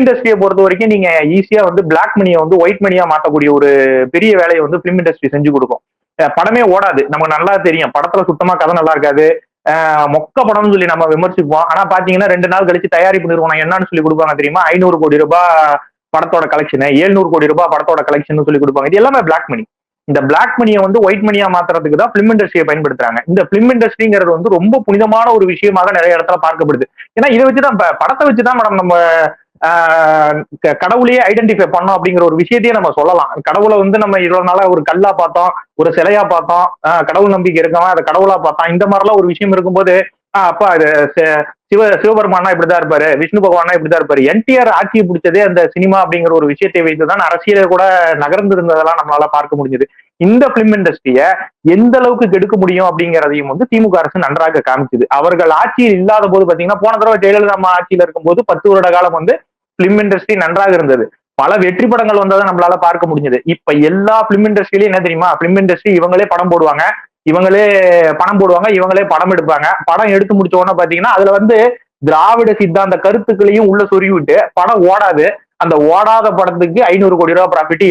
இண்டஸ்ட்ரியை பொறுத்த வரைக்கும் நீங்க ஈஸியா வந்து பிளாக் மணியை வந்து ஒயிட் மணியா மாத்தக்கூடிய ஒரு பெரிய வேலையை வந்து பிலிம் இண்டஸ்ட்ரி செஞ்சு கொடுக்கும். படமே ஓடாது, நமக்கு நல்லா தெரியும். படத்துல சுத்தமா கதை நல்லா இருக்காது. மொக்க படம்னு சொல்லி நம்ம விமர்சிப்போம். ஆனா பாத்தீங்கன்னா 2 நாள் கழிச்சு தயாரிப்பு நிறுவனம் என்னன்னு சொல்லி கொடுப்பாங்க தெரியுமா? 500 கோடி ரூபாய் படத்தோட கலெக்ஷன், 700 கோடி ரூபாய் படத்தோட கலெக்ஷன் சொல்லி கொடுப்பாங்க. இது எல்லாமே பிளாக் மணி. இந்த பிளாக் மணியை வந்து ஒயிட் மணியா மாத்துறதுக்கு தான் பிலிம் இண்டஸ்ட்ரியை பயன்படுத்துறாங்க. இந்த பிலிம் இண்டஸ்ட்ரிங்கிறது வந்து ரொம்ப புனிதமான ஒரு விஷயமாக நிறைய இடத்துல பார்க்கப்படுது. ஏன்னா இதை வச்சுதான் படத்தை வச்சுதான் மேடம் நம்ம கடவுளையே ஐடென்டிஃபை பண்ணோம் அப்படிங்கிற ஒரு விஷயத்தையே நம்ம சொல்லலாம். கடவுளை வந்து நம்ம இவ்வளவு நாளா ஒரு கல்லா பார்த்தோம், ஒரு சிலையா பார்த்தோம், கடவுள் நம்பிக்கை இருக்கவன் அதை கடவுளா பார்த்தான். இந்த மாதிரிலாம் ஒரு விஷயம் இருக்கும்போது அப்பா இது சிவபெருமானா இப்படிதான் இருப்பாரு, விஷ்ணு பகவானா இப்படிதான் இருப்பாரு. என்டிஆர் ஆட்சியை பிடிச்சதே அந்த சினிமா அப்படிங்கிற ஒரு விஷயத்தை வைத்துதான் அரசியலை கூட நகர்ந்து இருந்ததெல்லாம் நம்மளால பார்க்க முடிஞ்சது. இந்த பிலிம் இண்டஸ்ட்ரிய எந்த அளவுக்கு கெடுக்க முடியும் அப்படிங்கிறதையும் வந்து திமுக அரசு நன்றாக காமிச்சது. அவர்கள் ஆட்சியில் இல்லாத போது பாத்தீங்கன்னா, போன தடவை ஜெயலலிதா அம்மா ஆட்சியில் இருக்கும்போது 10 வருட காலம் வந்து பிலிம் இண்டஸ்ட்ரி நன்றாக இருந்தது. பல வெற்றி படங்கள் வந்ததை நம்மளால பார்க்க முடிஞ்சது. இப்ப எல்லா பிலிம் இண்டஸ்ட்ரியிலும் என்ன தெரியுமா? பிலிம் இண்டஸ்ட்ரி இவங்களே படம் போடுவாங்க, இவங்களே பணம் போடுவாங்க, இவங்களே படம் எடுப்பாங்க. படம் எடுத்து முடிச்ச உடனே பாத்தீங்கன்னா அதுல வந்து திராவிட சித்தாந்த கருத்துக்களையும் உள்ள சொருவிட்டு படம் ஓடாது. அந்த ஓடாத படத்துக்கு 500 கோடி ரூபாய் ப்ராஃபிட்,